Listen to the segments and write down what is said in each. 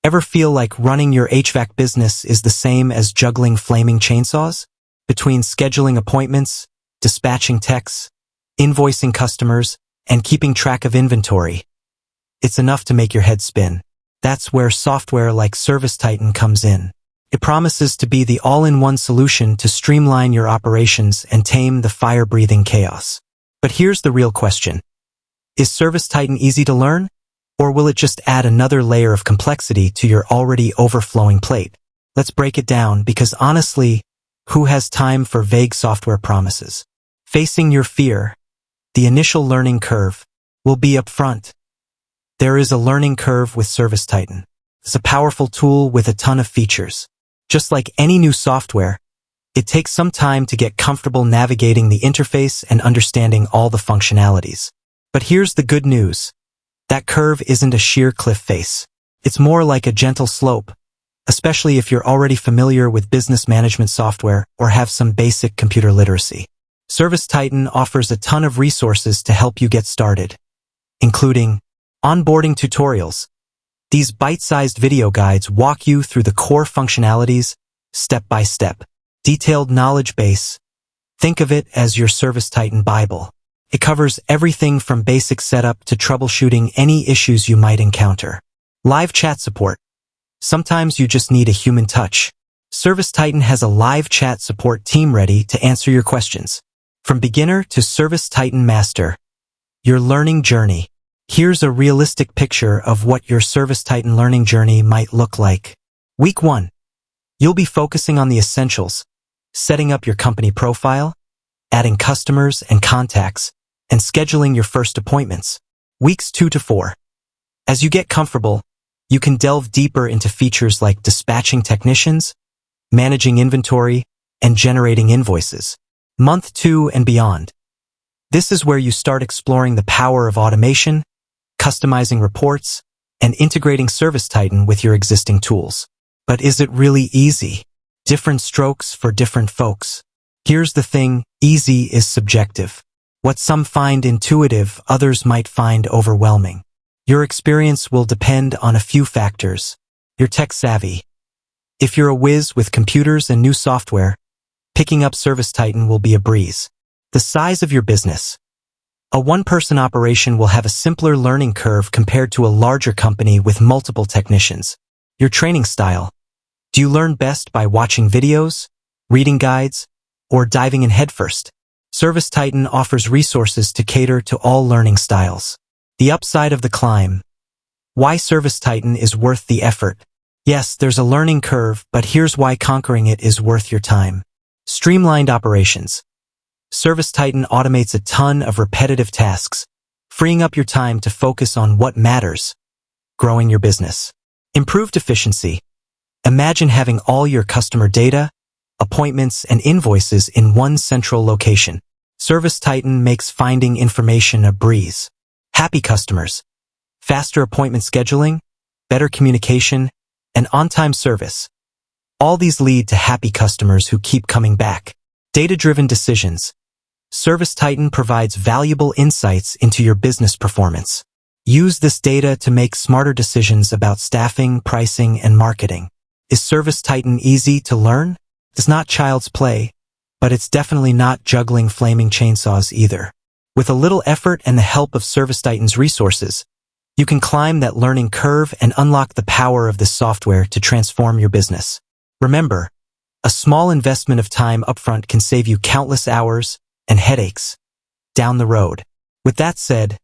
Ever feel like running your HVAC business is the same as juggling flaming chainsaws? Between scheduling appointments, dispatching techs, invoicing customers, and keeping track of inventory, it's enough to make your head spin. That's where software like ServiceTitan comes in. It promises to be the all-in-one solution to streamline your operations and tame the fire-breathing chaos. But here's the real question. Is ServiceTitan easy to learn? Or will it just add another layer of complexity to your already overflowing plate? Let's break it down because honestly, who has time for vague software promises? Facing your fear, the initial learning curve, will be up front. There is a learning curve with ServiceTitan. It's a powerful tool with a ton of features. Just like any new software, it takes some time to get comfortable navigating the interface and understanding all the functionalities. But here's the good news. That curve isn't a sheer cliff face. It's more like a gentle slope, especially if you're already familiar with business management software or have some basic computer literacy. ServiceTitan offers a ton of resources to help you get started, including onboarding tutorials. These bite-sized video guides walk you through the core functionalities, step by step. Detailed knowledge base. Think of it as your ServiceTitan Bible. It covers everything from basic setup to troubleshooting any issues you might encounter. Live chat support. Sometimes you just need a human touch. ServiceTitan has a live chat support team ready to answer your questions. From beginner to ServiceTitan Master, your learning journey. Here's a realistic picture of what your ServiceTitan learning journey might look like. Week 1. You'll be focusing on the essentials, setting up your company profile, adding customers and contacts, and scheduling your first appointments. Weeks 2 to 4. As you get comfortable, you can delve deeper into features like dispatching technicians, managing inventory, and generating invoices. Month 2 and beyond. This is where you start exploring the power of automation, customizing reports, and integrating ServiceTitan with your existing tools. But is it really easy? Different strokes for different folks. Here's the thing, easy is subjective. What some find intuitive, others might find overwhelming. Your experience will depend on a few factors. Your tech savvy. If you're a whiz with computers and new software, picking up ServiceTitan will be a breeze. The size of your business. A one-person operation will have a simpler learning curve compared to a larger company with multiple technicians. Your training style. Do you learn best by watching videos, reading guides, or diving in headfirst? ServiceTitan offers resources to cater to all learning styles. The upside of the climb. Why ServiceTitan is worth the effort. Yes, there's a learning curve, but here's why conquering it is worth your time. Streamlined operations. ServiceTitan automates a ton of repetitive tasks, freeing up your time to focus on what matters, growing your business. Improved efficiency. Imagine having all your customer data, appointments, and invoices in one central location. ServiceTitan makes finding information a breeze. Happy customers. Faster appointment scheduling, better communication, and on-time service. All these lead to happy customers who keep coming back. Data-driven decisions. ServiceTitan provides valuable insights into your business performance. Use this data to make smarter decisions about staffing, pricing, and marketing. Is ServiceTitan easy to learn? It's not child's play, but it's definitely not juggling flaming chainsaws either. With a little effort and the help of ServiceTitan's resources, you can climb that learning curve and unlock the power of this software to transform your business. Remember, a small investment of time upfront can save you countless hours and headaches down the road. With that said,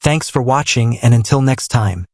thanks for watching, and until next time.